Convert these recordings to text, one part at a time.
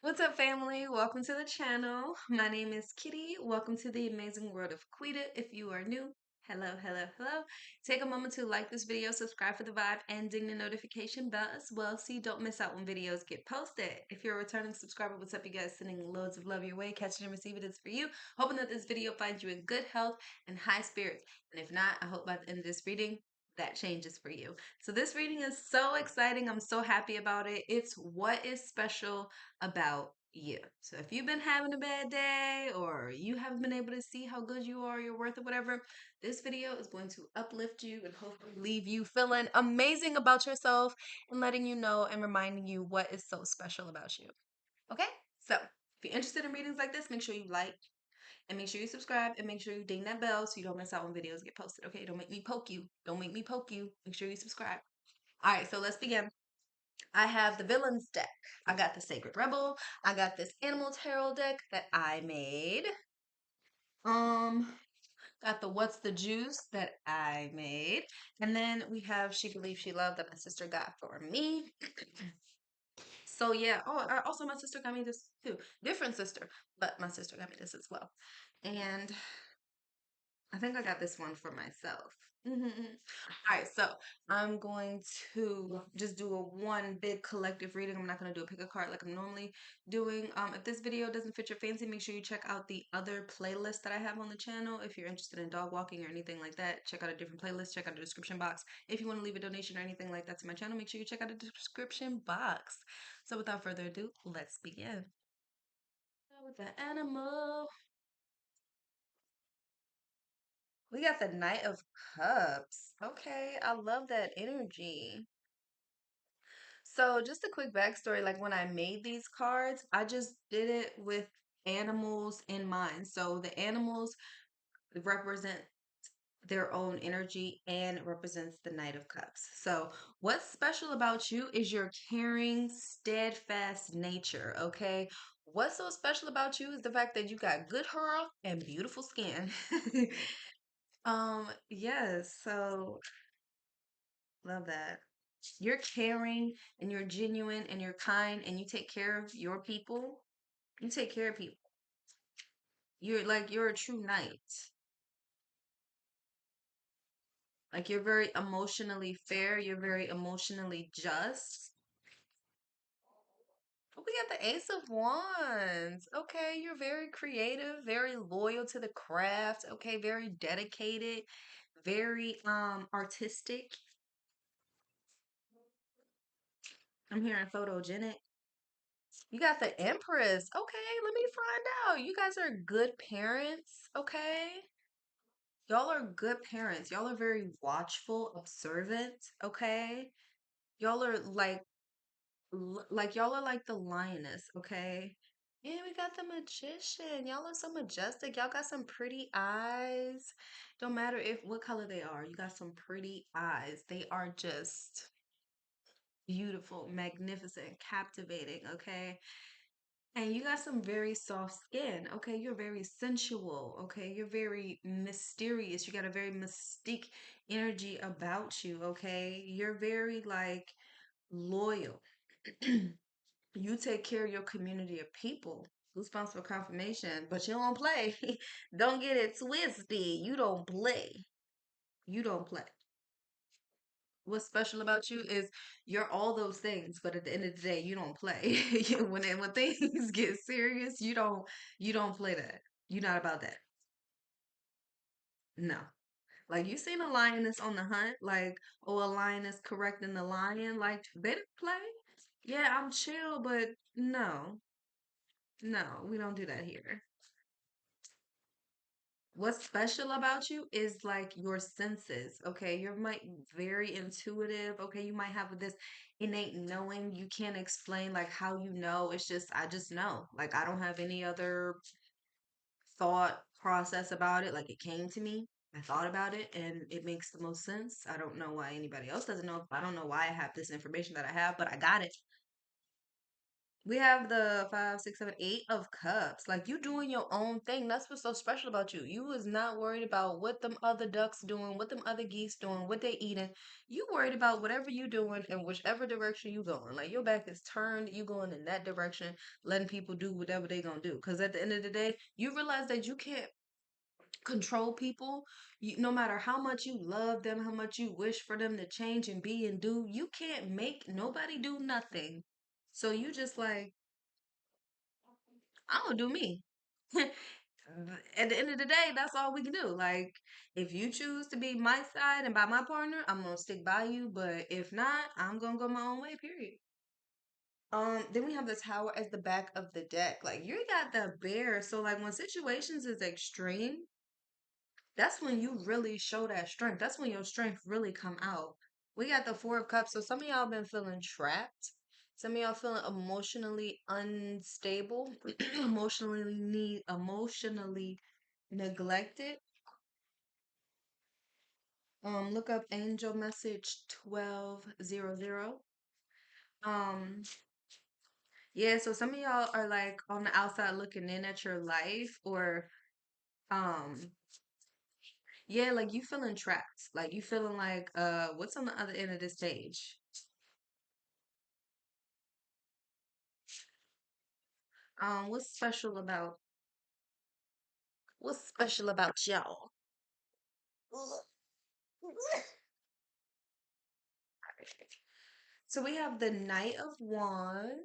What's up, family? Welcome to the channel. My name is Kitty. Welcome to the amazing world of Quitta. If you are new, hello, hello, hello. Take a moment to like this video, subscribe for the vibe, and ding the notification bell as well so you don't miss out when videos get posted. If you're a returning subscriber, what's up, you guys? Sending loads of love your way. Catching and receiving is for you. Hoping that this video finds you in good health and high spirits. And if not, I hope by the end of this reading, that changes for you. So this reading is so exciting. I'm so happy about it. It's what is special about you. So if you've been having a bad day or you haven't been able to see how good you are, your worth, or whatever, this video is going to uplift you and hopefully leave you feeling amazing about yourself and letting you know and reminding you what is so special about you. Okay? So if you're interested in readings like this, make sure you like and make sure you subscribe and make sure you ding that bell so you don't miss out when videos get posted. Okay? Don't make me poke you. Don't make me poke you. Make sure you subscribe. All right, so let's begin. I have the Villains deck. I got the Sacred Rebel. I got this Animal Tarot deck that I made. Um, got the What's the Juice that I made. And then we have She Believes She Loved that my sister got for me. So yeah. Oh, also my sister got me this too. Different sister, but my sister got me this as well. And I think I got this one for myself. All right, so I'm going to just do a one big collective reading. I'm not going to do a pick a card like I'm normally doing. If this video doesn't fit your fancy, make sure you check out the other playlist that I have on the channel. If you're interested in dog walking or anything like that, check out a different playlist. Check out the description box. If you want to leave a donation or anything like that to my channel, make sure you check out the description box. So without further ado, let's begin. With the animal. We got the Knight of Cups. Okay, I love that energy. So, just a quick backstory, like when I made these cards, I just did it with animals in mind. So, the animals represent their own energy and represents the Knight of Cups. So, what's special about you is your caring, steadfast nature, okay? What's so special about you is the fact that you got good hair and beautiful skin. Yes, so love that. You're caring and you're genuine and you're kind and you take care of your people. You take care of people. You're a true knight. Like you're very emotionally fair, you're very emotionally just. Oh, we got the Ace of Wands. Okay, you're very creative, very loyal to the craft, okay, very dedicated, very artistic. I'm hearing photogenic. You got the Empress. Okay, let me find out. You guys are good parents, okay? Y'all are good parents. Y'all are very watchful, observant, okay? Y'all are like y'all are like the lioness, okay? Yeah, we got the magician. Y'all are so majestic. Y'all got some pretty eyes. Don't matter if what color they are. You got some pretty eyes. They are just beautiful, magnificent, captivating, okay? And you got some very soft skin, okay? You're very sensual, okay? You're very mysterious. You got a very mystique energy about you, okay? You're very like loyal. You take care of your community of people. Goosebumps for confirmation, but you don't play. Don't get it twisted. You don't play. You don't play. What's special about you is you're all those things, but at the end of the day, you don't play. When things get serious, you don't play that. You're not about that. No. Like you seen a lioness on the hunt, like oh a lioness correcting the lion, like they don't play. Yeah, I'm chill, but no, no, we don't do that here. What's special about you is like your senses, okay? You're might very intuitive, okay? You might have this innate knowing. You can't explain like how you know. It's just I just know. Like I don't have any other thought process about it. Like it came to me. I thought about it and it makes the most sense. I don't know why anybody else doesn't know. I don't know why I have this information that I have, but I got it. We have the 5, 6, 7, 8 of cups. Like you doing your own thing. That's what's so special about you. You was not worried about what them other ducks doing, what them other geese doing, what they eating. You worried about whatever you doing and whichever direction you going. Like your back is turned, you going in that direction, letting people do whatever they gonna do. Cause at the end of the day, you realize that you can't control people. No matter how much you love them, how much you wish for them to change and be and do, you can't make nobody do nothing. So you just like, I'm gonna do me. At the end of the day, that's all we can do. Like, if you choose to be my side and by my partner, I'm gonna stick by you. But if not, I'm gonna go my own way. Period. Then we have the tower as the back of the deck. Like you got the bear. So like when situations is extreme, that's when you really show that strength. That's when your strength really come out. We got the 4 of cups. So some of y'all been feeling trapped. Some of y'all feeling emotionally unstable, emotionally neglected. Look up angel message 1200. Um, yeah, so some of y'all are like on the outside looking in at your life, or um yeah, like you feeling trapped. Like you feeling like what's on the other end of this page? What's special about y'all? So we have the Knight of Wands.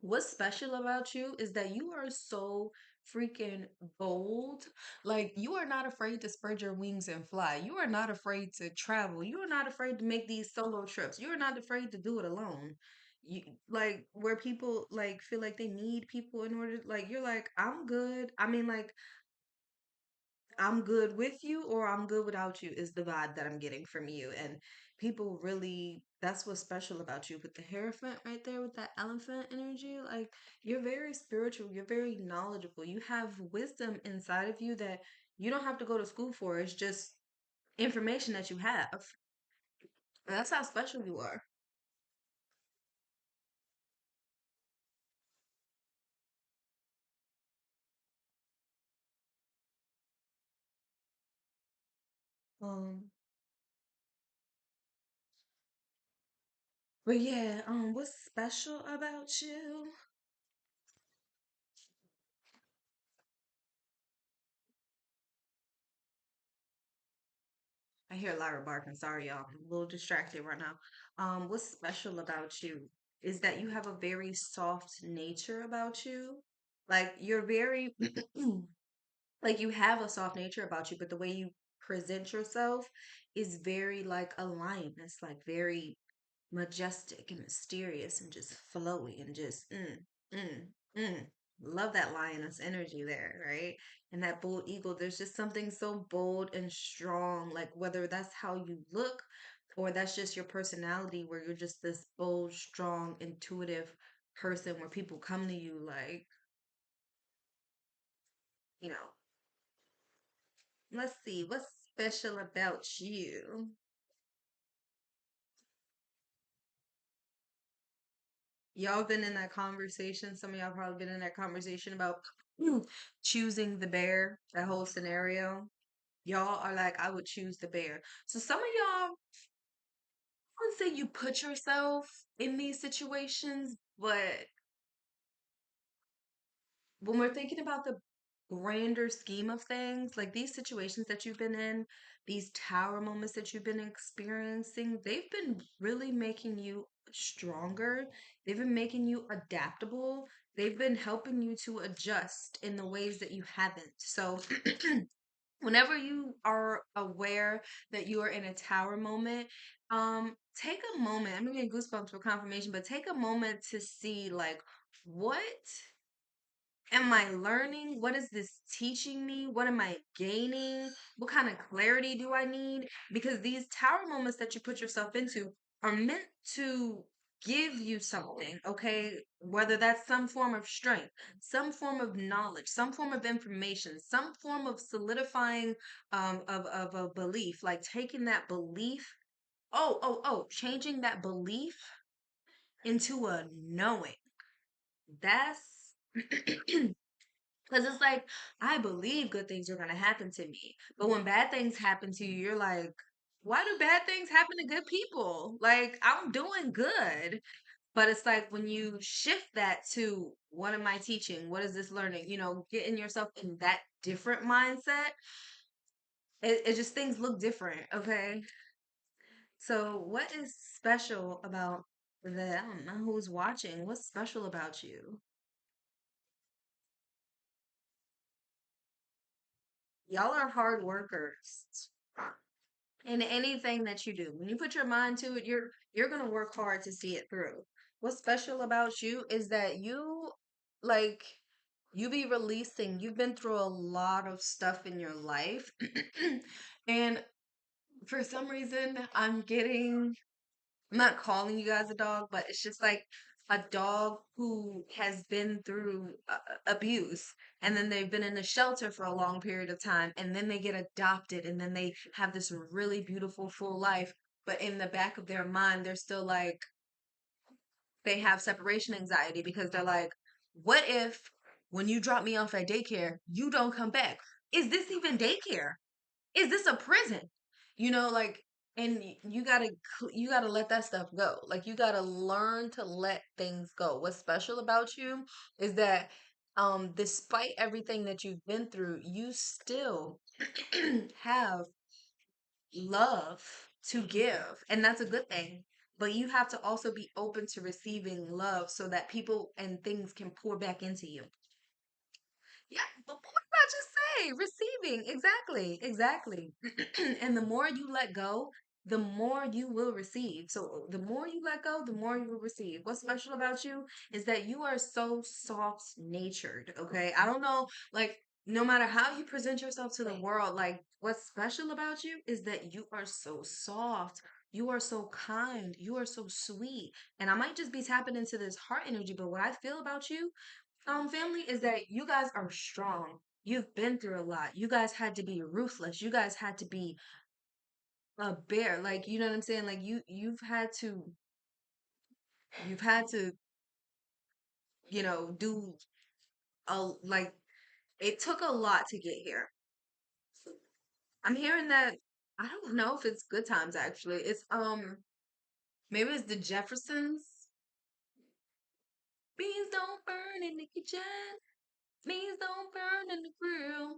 What's special about you is that you are so freaking bold. Like, you are not afraid to spread your wings and fly. You are not afraid to travel. You are not afraid to make these solo trips. You are not afraid to do it alone. You like where people like feel like they need people in order, like you're like, I'm good. I mean, like I'm good with you or I'm good without you is the vibe that I'm getting from you. And people really, that's what's special about you with the Hierophant right there with that elephant energy. Like you're very spiritual, you're very knowledgeable. You have wisdom inside of you that you don't have to go to school for. It's just information that you have. And that's how special you are. Um, but yeah, what's special about you? I hear Lyra barking. Sorry, y'all. I'm a little distracted right now. What's special about you is that you have a very soft nature about you. Like you're very like you have a soft nature about you, but the way you present yourself is very like a lion. It's like very majestic and mysterious and just flowy and just mm, mm. Love that lioness energy there, right? And that bold eagle, there's just something so bold and strong, like whether that's how you look or that's just your personality, where you're just this bold, strong, intuitive person where people come to you like, you know, let's see, what's special about you? Y'all been in that conversation. Some of y'all probably been in that conversation about choosing the bear, that whole scenario. Y'all are like, I would choose the bear. So some of y'all, I wouldn't say you put yourself in these situations, but when we're thinking about the grander scheme of things, like these situations that you've been in, these tower moments that you've been experiencing, they've been really making you stronger. They've been making you adaptable. They've been helping you to adjust in the ways that you haven't. So, whenever you are aware that you are in a tower moment, take a moment. I'm gonna get goosebumps for confirmation, but take a moment to see like what am I learning? What is this teaching me? What am I gaining? What kind of clarity do I need? Because these tower moments that you put yourself into are meant to give you something, okay? Whether that's some form of strength, some form of knowledge, some form of information, some form of solidifying of a belief, like taking that belief, changing that belief into a knowing. That's because it's like, I believe good things are going to happen to me. But when bad things happen to you, you're like, why do bad things happen to good people? Like, I'm doing good. But it's like when you shift that to what am I teaching? What is this learning? Getting yourself in that different mindset, it just things look different. Okay. So, what is special about that? I don't know who's watching. What's special about you? Y'all are hard workers. In anything that you do. When you put your mind to it, you're gonna work hard to see it through. What's special about you is that like you be releasing. You've been through a lot of stuff in your life. And for some reason, I'm not calling you guys a dog, but it's just like a dog who has been through abuse, and then they've been in a shelter for a long period of time, and then they get adopted, and then they have this really beautiful full life. But in the back of their mind, they're still like, they have separation anxiety because they're like, what if when you drop me off at daycare, you don't come back? Is this even daycare? Is this a prison? Like, and you gotta let that stuff go. Like, you gotta learn to let things go. What's special about you is that despite everything that you've been through, you still have love to give, and that's a good thing. But you have to also be open to receiving love so that people and things can pour back into you. Yeah, but what did I just say? Receiving. Exactly. Exactly. And the more you let go, the more you will receive. So the more you let go, the more you will receive. What's special about you is that you are so soft natured. Okay. I don't know, like, no matter how you present yourself to the world, like, what's special about you is that you are so soft. You are so kind. You are so sweet. And I might just be tapping into this heart energy, but what I feel about you, family, is that you guys are strong. You've been through a lot. You guys had to be ruthless. You guys had to be a bear. Like, you know what I'm saying? Like, you've had to, do like, it took a lot to get here. I'm hearing that, I don't know if it's good times actually. It's maybe it's the Jeffersons. Beans don't burn in the kitchen. Beans don't burn in the grill.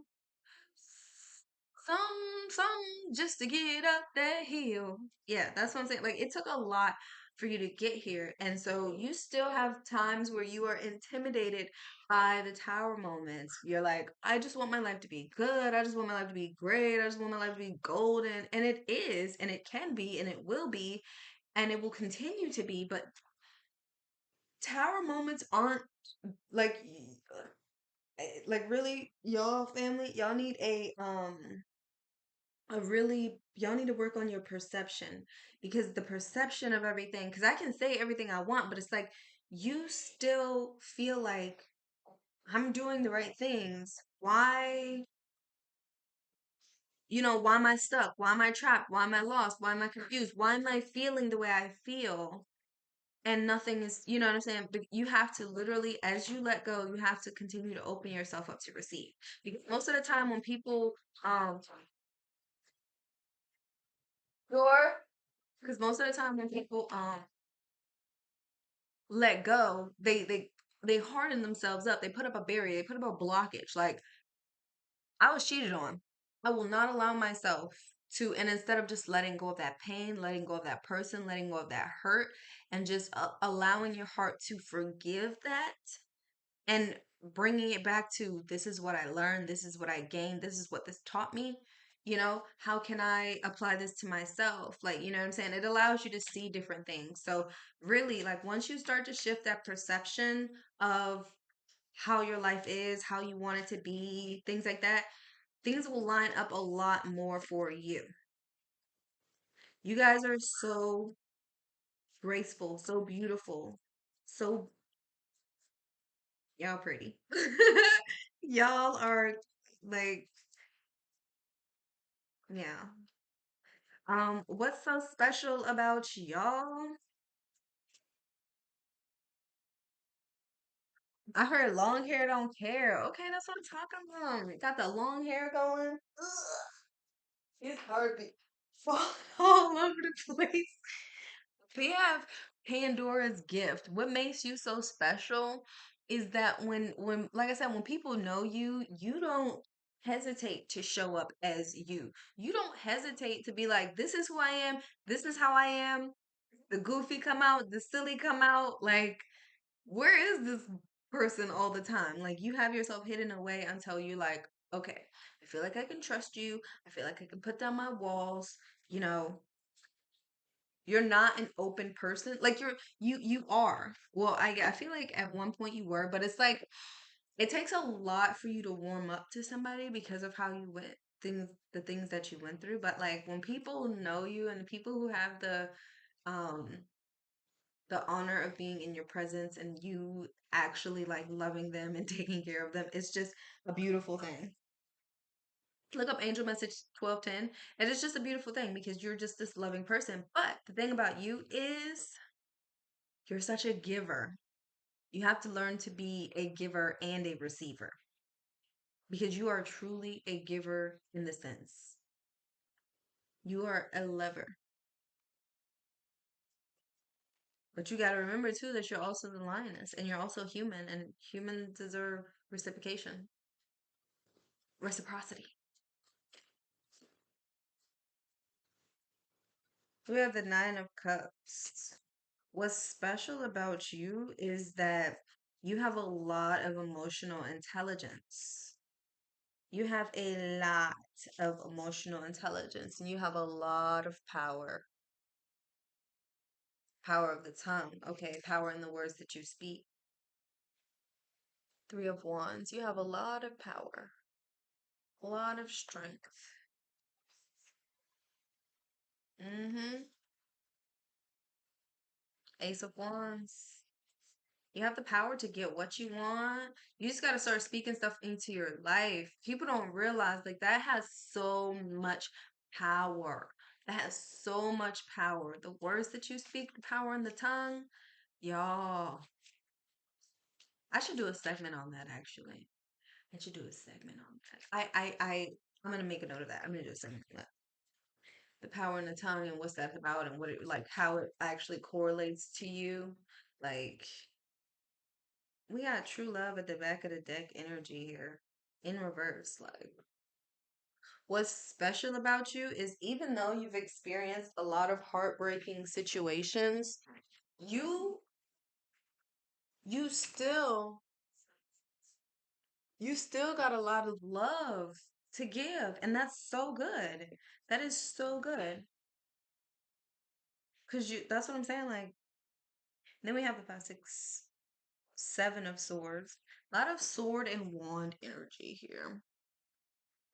Some just to get up that hill. Yeah, that's what I'm saying. Like, it took a lot for you to get here. And so you still have times where you are intimidated by the tower moments. You're like, I just want my life to be good. I just want my life to be great. I just want my life to be golden. And it is, and it can be, and it will be, and it will continue to be. But tower moments aren't like, really, y'all family, y'all need to work on your perception, because the perception of everything, because I can say everything I want, but it's like you still feel like I'm doing the right things. Why am I stuck? Why am I trapped? Why am I lost? Why am I confused? Why am I feeling the way I feel? And nothing is, you know what I'm saying? But you have to literally, as you let go, you have to continue to open yourself up to receive. Because most of the time when people, um, sure, because most of the time when people, let go, they harden themselves up. They put up a barrier. They put up a blockage. Like, I was cheated on. I will not allow myself to. And instead of just letting go of that pain, letting go of that person, letting go of that hurt, and just allowing your heart to forgive that, and bringing it back to, this is what I learned, this is what I gained, this is what this taught me. How can I apply this to myself? Like, you know what I'm saying? It allows you to see different things. So really, like, once you start to shift that perception of how your life is, how you want it to be, things like that, things will line up a lot more for you. You guys are so graceful, so beautiful, so y'all pretty. Y'all are, like, yeah. What's so special about y'all? I heard long hair don't care. Okay, that's what I'm talking about. Got the long hair going. Ugh, his heartbeat falling all over the place. We have Pandora's gift. What makes you so special is that when like I said, when people know you, you don't hesitate to show up as you. You don't hesitate to be like, this is who I am, this is how I am. The goofy come out, the silly come out. Like, where is this person all the time? Like, you have yourself hidden away until you like, okay, I feel like I can trust you. I feel like I can put down my walls. You know, you're not an open person. Like you are. Well, I feel like at one point you were, but it's like it takes a lot for you to warm up to somebody because of how you went the things that you went through. But like when people know you and the people who have um the honor of being in your presence and you actually like loving them and taking care of them, it's just a beautiful thing. Look up angel message 1210, and it's just a beautiful thing because you're just this loving person. But the thing about you is you're such a giver. You have to learn to be a giver and a receiver because you are truly a giver in the sense. You are a lover. But you got to remember too that you're also the lioness and you're also human, and humans deserve reciprocation, reciprocity. We have the Nine of Cups. What's special about you is that you have a lot of emotional intelligence. You have a lot of emotional intelligence and you have a lot of power. Power of the tongue. Okay, power in the words that you speak. Three of Wands. You have a lot of power, a lot of strength. Mm-hmm. Ace of Wands. You have the power to get what you want. You just got to start speaking stuff into your life. People don't realize like that has so much power. That has so much power. The words that you speak, the power in the tongue, y'all. I should do a segment on that actually. I should do a segment on that. I'm gonna make a note of that. I'm gonna do a segment on that. The power in the tongue and what's that about and what it like how it actually correlates to you. Like we got true love at the back of the deck energy here in reverse. Like what's special about you is even though you've experienced a lot of heartbreaking situations, you you still you still got a lot of love to give, and that's so good. That is so good. Cause you that's what I'm saying. Like then we have the five, six, seven of swords. A lot of sword and wand energy here.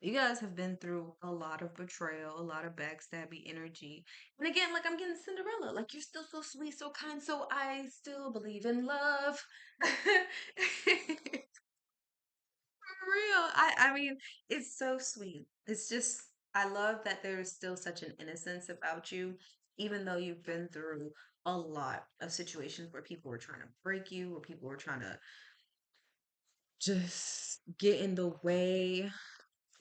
You guys have been through a lot of betrayal, a lot of backstabby energy. And again, like I'm getting Cinderella. Like you're still so sweet, so kind, so I still believe in love. For real. I mean, it's so sweet. It's just I love that there's still such an innocence about you, even though you've been through a lot of situations where people were trying to break you, where people were trying to just get in the way,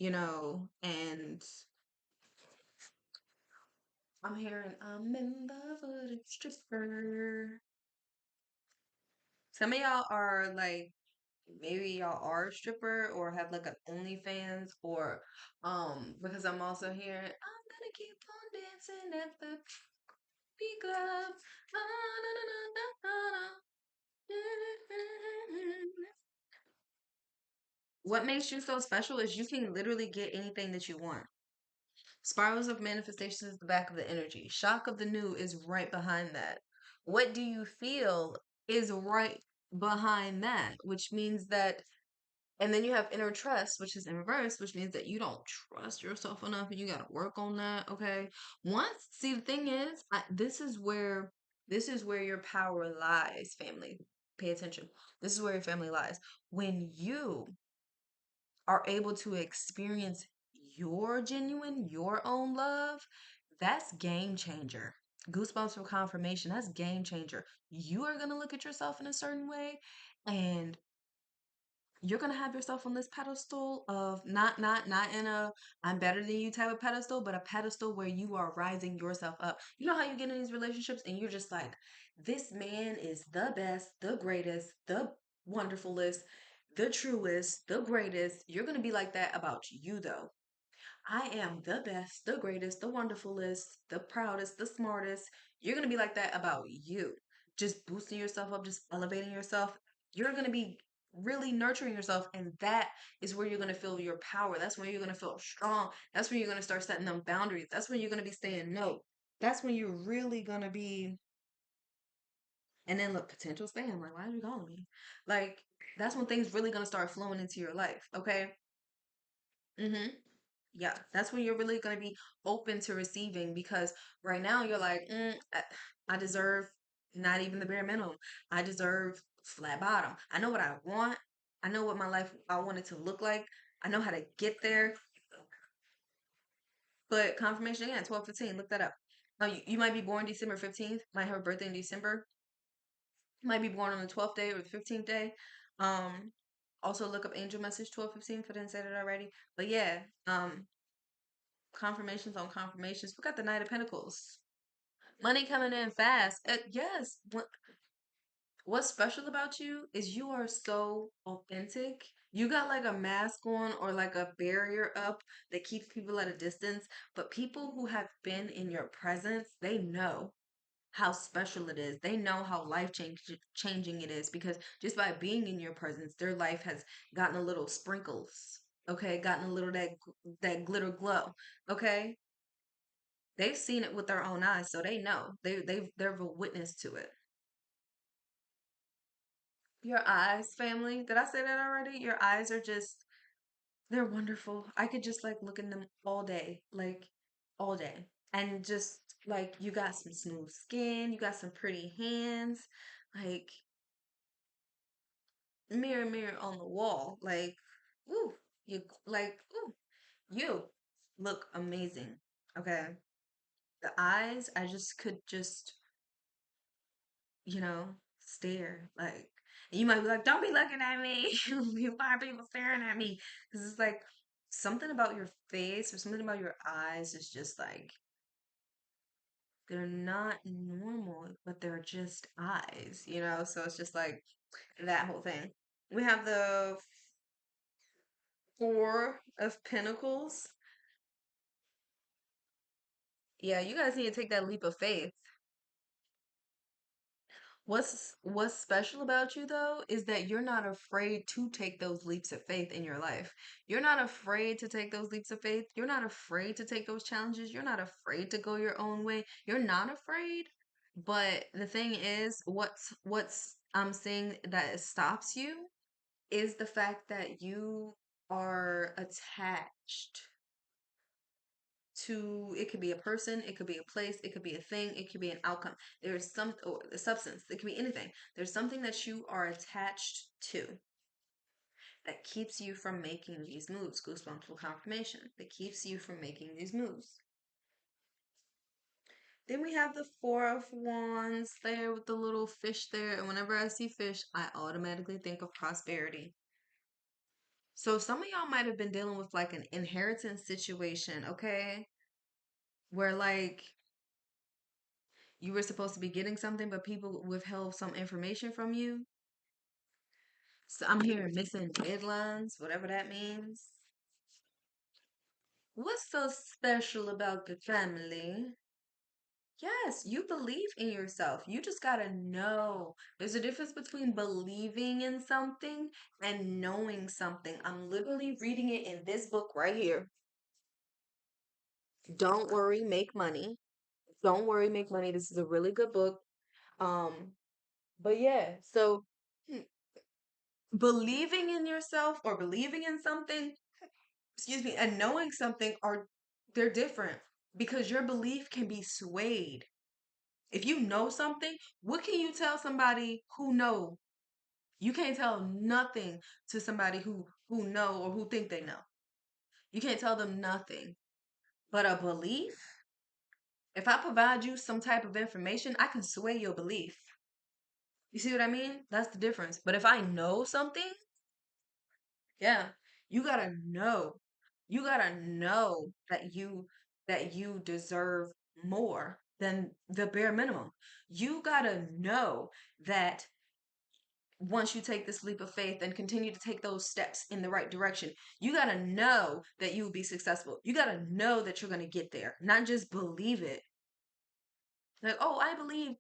and I'm hearing I'm in love with a stripper. Some of y'all are like maybe y'all are a stripper or have like an OnlyFans or because I'm also hearing I'm gonna keep on dancing at the beat club. Ah, na, na, na, na, na, na. What makes you so special is you can literally get anything that you want. Spirals of manifestation is the back of the energy. Shock of the new is right behind that. What do you feel is right behind that, which means that, and then you have inner trust, which is in reverse, which means that you don't trust yourself enough and you got to work on that. Okay. Once, see, the thing is, this is where your power lies, family. Pay attention. This is where your family lies. When you are able to experience your own love, that's game changer. Goosebumps for confirmation, that's game changer. You are going to look at yourself in a certain way, and you're gonna have yourself on this pedestal of not in a I'm better than you type of pedestal, but a pedestal where you are rising yourself up. You know how you get in these relationships and you're just like, this man is the best, the greatest, the wonderfulest, the truest, the greatest. You're gonna be like that about you though. I am the best, the greatest, the wonderfulest, the proudest, the smartest. You're going to be like that about you. Just boosting yourself up, just elevating yourself. You're going to be really nurturing yourself. And that is where you're going to feel your power. That's when you're going to feel strong. That's when you're going to start setting them boundaries. That's when you're going to be saying no. That's when you're really going to be. And then look, potential spam. Like, why are you calling me? Like, that's when things really going to start flowing into your life. Okay. Mm-hmm. Yeah, that's when you're really going to be open to receiving because right now you're like, I deserve not even the bare minimum. I deserve flat bottom. I know what I want. I know what my life I want it to look like. I know how to get there. But confirmation again, 12/15. Look that up. You might be born December 15th. Might have a birthday in December. Might be born on the 12th day or the 15th day. Um, Also look up angel message 12/15 if I didn't say that already. But yeah, confirmations on confirmations. We got the Knight of Pentacles. Money coming in fast. Yes. What's special about you is you are so authentic. You got like a mask on or like a barrier up that keeps people at a distance. But people who have been in your presence, they know how special it is. They know how changing it is because just by being in your presence, their life has gotten a little sprinkles. Okay, gotten a little that glitter glow. Okay, they've seen it with their own eyes, so they know. They're a witness to it. Your eyes, family. Did I say that already? Your eyes are just they're wonderful. I could just like look in them all day, like all day. And just like you got some smooth skin, you got some pretty hands, like mirror mirror on the wall. Like, ooh, ooh, you look amazing. Okay. The eyes, I just could just stare. Like, you might be like, don't be looking at me. Why are people staring at me? Because it's like something about your face or something about your eyes is just like, they're not normal, but they're just eyes. So it's just like that whole thing. We have the Four of Pentacles. Yeah, you guys need to take that leap of faith. What's special about you though is that you're not afraid to take those leaps of faith in your life. You're not afraid to take those leaps of faith. You're not afraid to take those challenges. You're not afraid to go your own way. You're not afraid. But the thing is, what's I'm saying that stops you is the fact that you are attached to it could be a person, it could be a place, it could be a thing, it could be an outcome. There's some or a substance, it could be anything. There's something that you are attached to that keeps you from making these moves. Goosebumps for confirmation. That keeps you from making these moves. Then we have the Four of Wands there with the little fish there. And whenever I see fish, I automatically think of prosperity. So some of y'all might have been dealing with like an inheritance situation, okay? Where like you were supposed to be getting something, but people withheld some information from you. So I'm hearing missing deadlines, whatever that means. What's so special about the family? Yes, you believe in yourself. You just gotta know. There's a difference between believing in something and knowing something. I'm literally reading it in this book right here. Don't worry, make money. Don't worry, make money. This is a really good book. Um, but yeah, so believing in yourself or believing in something, excuse me, and knowing something are they're different because your belief can be swayed. If you know something, what can you tell somebody who know? You can't tell nothing to somebody who know or who think they know. You can't tell them nothing. But a belief, if I provide you some type of information, I can sway your belief. You see what I mean? That's the difference. But if I know something, Yeah. You gotta know. You gotta know that you deserve more than the bare minimum. You gotta know that once you take this leap of faith and continue to take those steps in the right direction, you got to know that you will be successful. You got to know that you're going to get there, not just believe it. Like, oh, I believe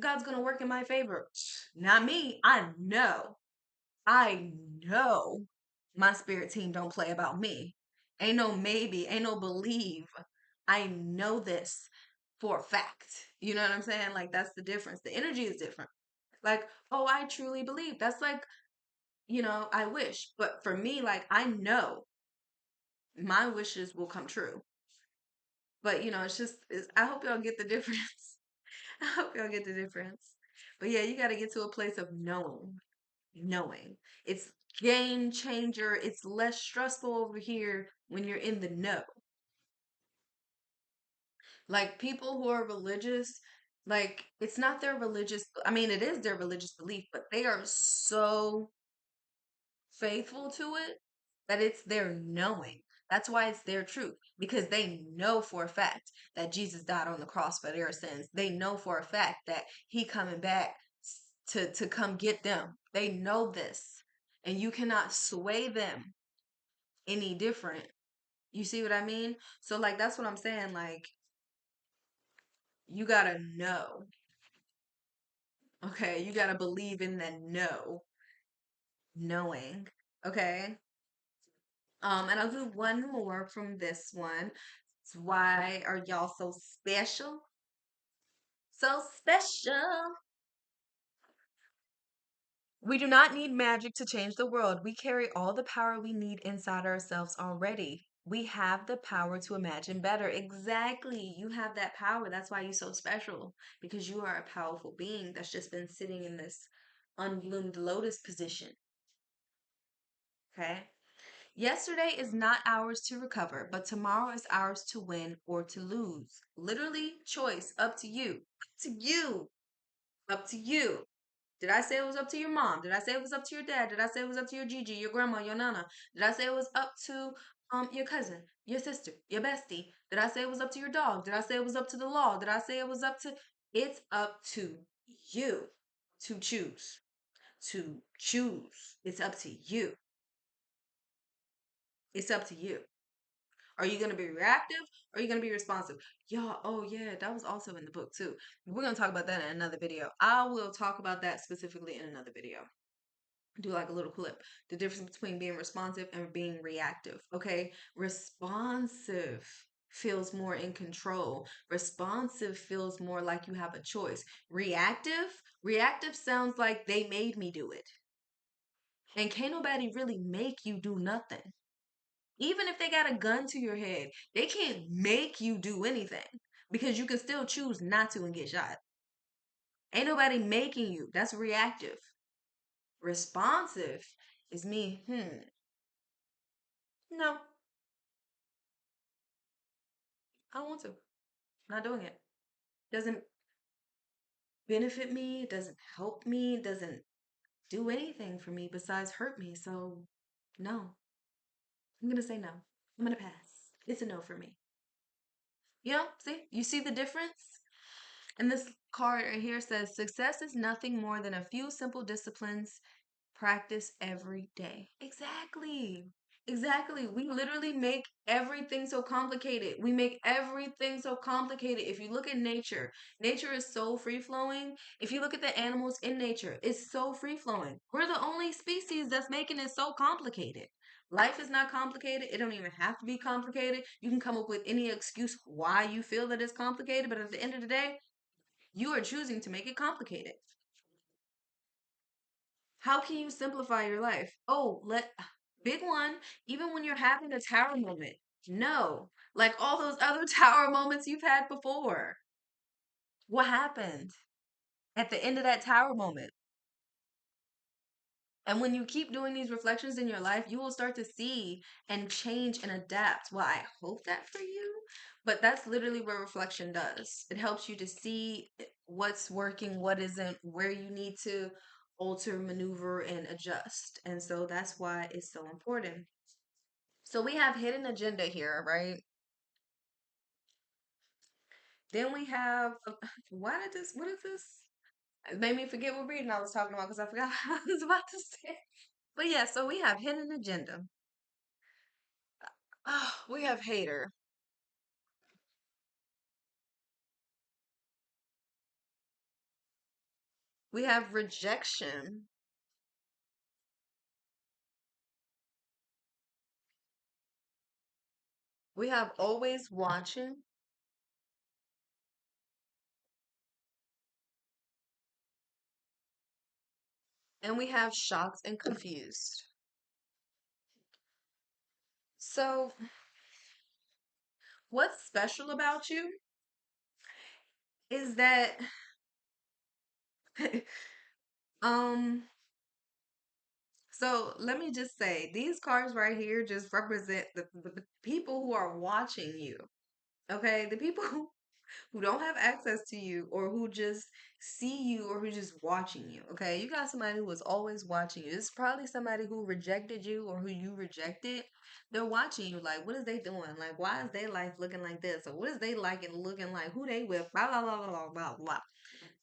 God's going to work in my favor. Not me. I know my spirit team don't play about me. Ain't no maybe, ain't no believe. I know this for a fact. You know what I'm saying? Like, that's the difference. The energy is different. Like, oh, I truly believe. That's like, I wish. But for me, like, I know my wishes will come true. But, I hope y'all get the difference. I hope y'all get the difference. But yeah, you got to get to a place of knowing. It's game changer. It's less stressful over here when you're in the know. Like people who are religious, like it's not their religious, I mean, it is their religious belief, but they are so faithful to it that it's their knowing. That's why it's their truth because they know for a fact that Jesus died on the cross for their sins. They know for a fact that he coming back to come get them. They know this. And you cannot sway them any different. You see what I mean? So like that's what I'm saying like you got to know. Okay? You got to believe in that knowing. Okay? And I'll do one more from this one. It's why are y'all so special? So special. We do not need magic to change the world. We carry all the power we need inside ourselves already. We have the power to imagine better. Exactly. You have that power. That's why you're so special because you are a powerful being that's just been sitting in this unbloomed lotus position. Okay? Yesterday is not ours to recover, but tomorrow is ours to win or to lose. Literally, choice up to you. Up to you. Up to you. Did I say it was up to your mom? Did I say it was up to your dad? Did I say it was up to your Gigi, your grandma, your nana? Did I say it was up to your cousin, your sister, your bestie? Did I say it was up to your dog? Did I say it was up to the law? Did I say it was up to It's up to you to choose. To choose. It's up to you. It's up to you. Are you going to be reactive or are you going to be responsive? Y'all, oh yeah, that was also in the book too. We're going to talk about that in another video. I will talk about that specifically in another video. Do like a little clip. The difference between being responsive and being reactive. Okay? Responsive feels more in control. Responsive feels more like you have a choice. Reactive sounds like they made me do it. And can't nobody really make you do nothing. Even if they got a gun to your head, they can't make you do anything because you can still choose not to and get shot. Ain't nobody making you. That's reactive. Responsive is me, no, I don't want to. Not doing it. Doesn't benefit me, it doesn't help me, it doesn't do anything for me besides hurt me. So, no. I'm going to say no. I'm going to pass. It's a no for me. See? You see the difference? And this card right here says success is nothing more than a few simple disciplines practice every day. Exactly. Exactly. We literally make everything so complicated. We make everything so complicated. If you look at nature, nature is so free flowing. If you look at the animals in nature, it's so free flowing. We're the only species that's making it so complicated. Life is not complicated. It don't even have to be complicated. You can come up with any excuse why you feel that it's complicated, but at the end of the day, you are choosing to make it complicated. How can you simplify your life? Oh, big one, even when you're having a tower moment. No, like all those other tower moments you've had before. What happened at the end of that tower moment? And when you keep doing these reflections in your life, you will start to see and change and adapt. Well, I hope that for you. But that's literally what reflection does. It helps you to see what's working, what isn't, where you need to alter, maneuver, and adjust. And so that's why it's so important. So we have hidden agenda here, right? Then we have what is this? It made me forget what reading I was talking about because I forgot what I was about to say. But yeah, so we have hidden agenda. Oh, we have hater. We have rejection. We have always watching. And we have shocked and confused. So, what's special about you is that um so let me just say these cards right here just represent the people who are watching you. Okay? The people who don't have access to you or who just see you or who just watching you. Okay? You got somebody who is always watching you. It's probably somebody who rejected you or who you rejected. They're watching you like what is they doing? Like why is their life looking like this? Or what is they like and looking like? Who they with? Blah blah blah blah blah blah.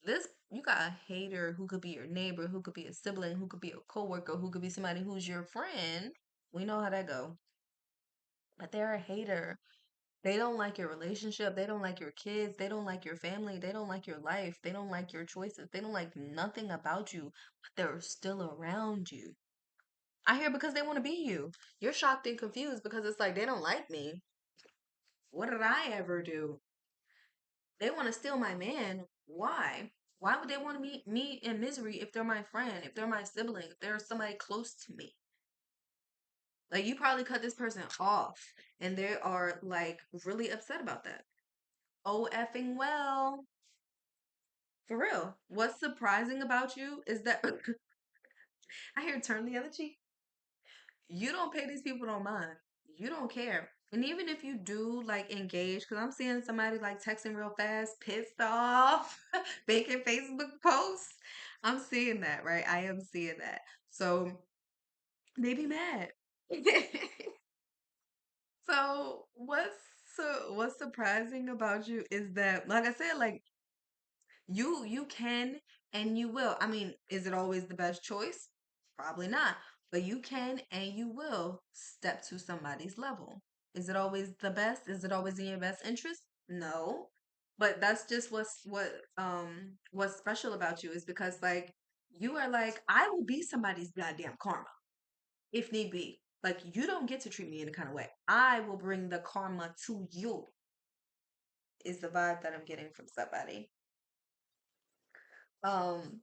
This you got a hater who could be your neighbor, who could be a sibling, who could be a coworker, who could be somebody who's your friend. We know how that go. But they're a hater. They don't like your relationship. They don't like your kids. They don't like your family. They don't like your life. They don't like your choices. They don't like nothing about you, but they're still around you. I hear because they want to be you. You're shocked and confused because it's like they don't like me. What did I ever do? They want to steal my man. Why? Why would they want to meet me in misery if they're my friend, if they're my sibling, if they're somebody close to me? Like you probably cut this person off and they are like really upset about that. Oh effing well. For real. What's surprising about you is that I hear turn the other cheek. You don't pay these people no mind. You don't care. And even if you do like engage, because I'm seeing somebody like texting real fast, pissed off, making Facebook posts. I'm seeing that, right? I am seeing that. So they be mad. So what's surprising about you is that, like I said, like you can and you will. I mean, is it always the best choice? Probably not. But you can and you will step to somebody's level. Is it always the best? Is it always in your best interest? No. But that's just what's special about you is because like you are like, I will be somebody's goddamn karma if need be. Like you don't get to treat me in a kind of way. I will bring the karma to you is the vibe that I'm getting from somebody. Um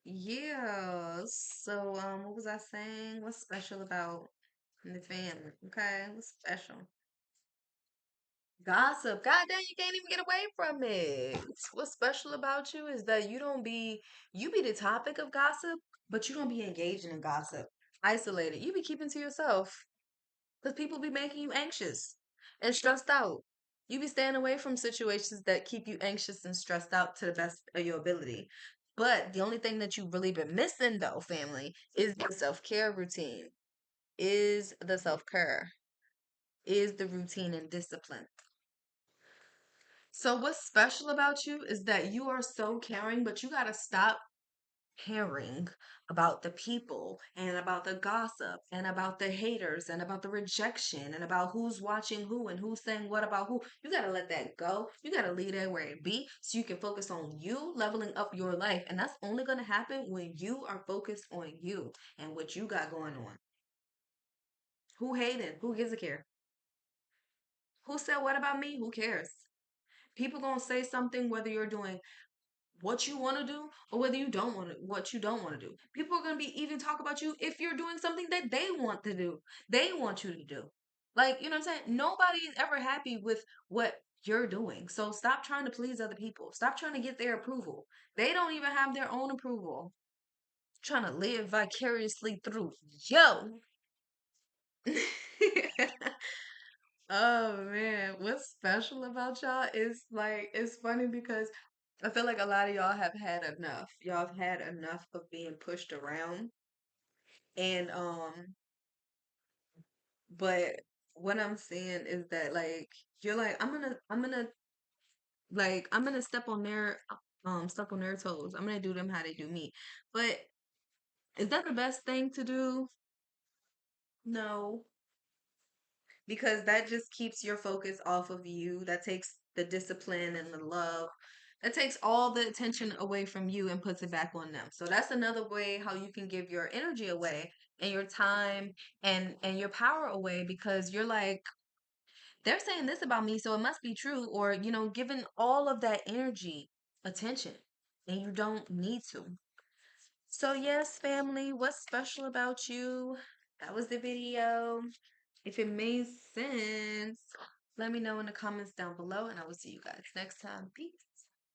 Yeah. So, what was I saying? What's special about the family? Okay, what's special? Gossip. God damn, you can't even get away from it. What's special about you is that you be the topic of gossip, but you don't be engaging in gossip. Isolated. You be keeping to yourself. Because people be making you anxious and stressed out. You be staying away from situations that keep you anxious and stressed out to the best of your ability. But the only thing that you've really been missing, though, family, is the self care routine, is the self care, is the routine and discipline. So, what's special about you is that you are so caring, but you got to stop caring about the people and about the gossip and about the haters and about the rejection and about who's watching who and who's saying what about who. You got to let that go. You got to leave that where it be so you can focus on you leveling up your life. And that's only going to happen when you are focused on you and what you got going on. Who hated? Who gives a care? Who said what about me? Who cares? People gonna say something whether you're doing what you want to do or whether you don't want to what you don't want to do. People are going to be even talk about you if you're doing something that they want to do. They want you to do. Like, you know what I'm saying? Nobody is ever happy with what you're doing. So stop trying to please other people. Stop trying to get their approval. They don't even have their own approval. Trying to live vicariously through yo. Oh man, what's special about y'all is like it's funny because I feel like a lot of y'all have had enough. Y'all have had enough of being pushed around. And but what I'm saying is that like you're like I'm gonna step on their toes. I'm gonna do them how they do me. But is that the best thing to do? No, because that just keeps your focus off of you. That takes the discipline and the love. That takes all the attention away from you and puts it back on them. So that's another way how you can give your energy away and your time and your power away because you're like they're saying this about me, so it must be true, or giving all of that energy attention, and you don't need to. So yes, family, what's special about you? That was the video. If it made sense, let me know in the comments down below, and I will see you guys next time. Peace.